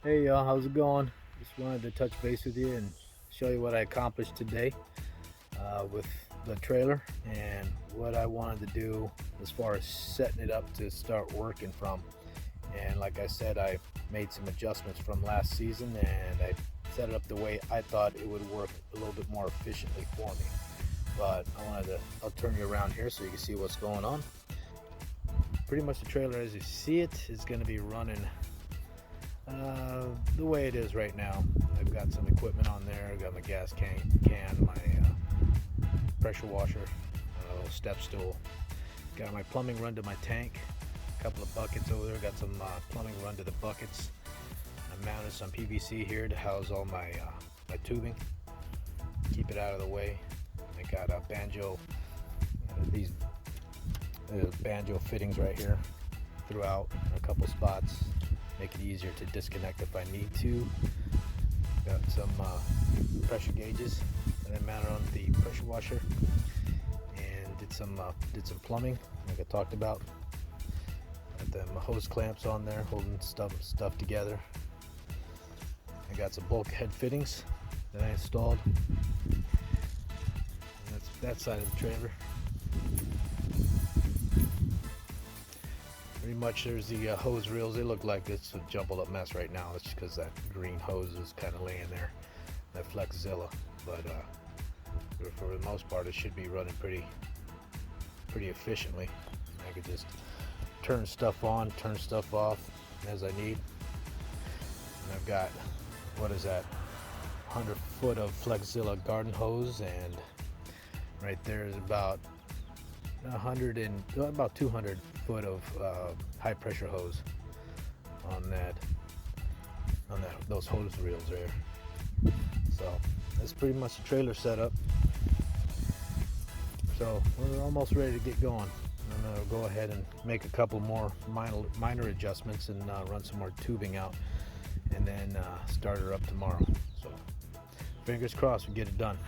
Hey y'all, how's it going? Just wanted to touch base with you and show you what I accomplished today with the trailer and what I wanted to do as far as setting it up to start working from. And like I said, I made some adjustments from last season and I set it up the way I thought it would work a little bit more efficiently for me. But I'll turn you around here so you can see what's going on. Pretty much the trailer as you see it is going to be running the way it is right now. I've got some equipment on there. I've got my gas can, my pressure washer, a little step stool. Got my plumbing run to my tank. A couple of buckets over there. Got some plumbing run to the buckets. I mounted some PVC here to house all my tubing. Keep it out of the way. I got a banjo. These banjo fittings right here throughout a couple spots. Make it easier to disconnect if I need to. Got some pressure gauges that I mounted on the pressure washer, and did some plumbing like I talked about. Got the hose clamps on there holding stuff together. I got some bulkhead fittings that I installed. And that's that side of the trailer. Pretty much there's the hose reels. They look like it's a jumbled up mess right now. It's because that green hose is kind of laying there, that Flexzilla. But for the most part, it should be running pretty efficiently. I could just turn stuff on, turn stuff off as I need. And I've got, what is that, 100 foot of Flexzilla garden hose, and right there is about 200 foot of high pressure hose on those hose reels there. So that's pretty much the trailer setup. So we're almost ready to get going. I'm gonna go ahead and make a couple more minor adjustments and run some more tubing out, and then start her up tomorrow. So fingers crossed we get it done.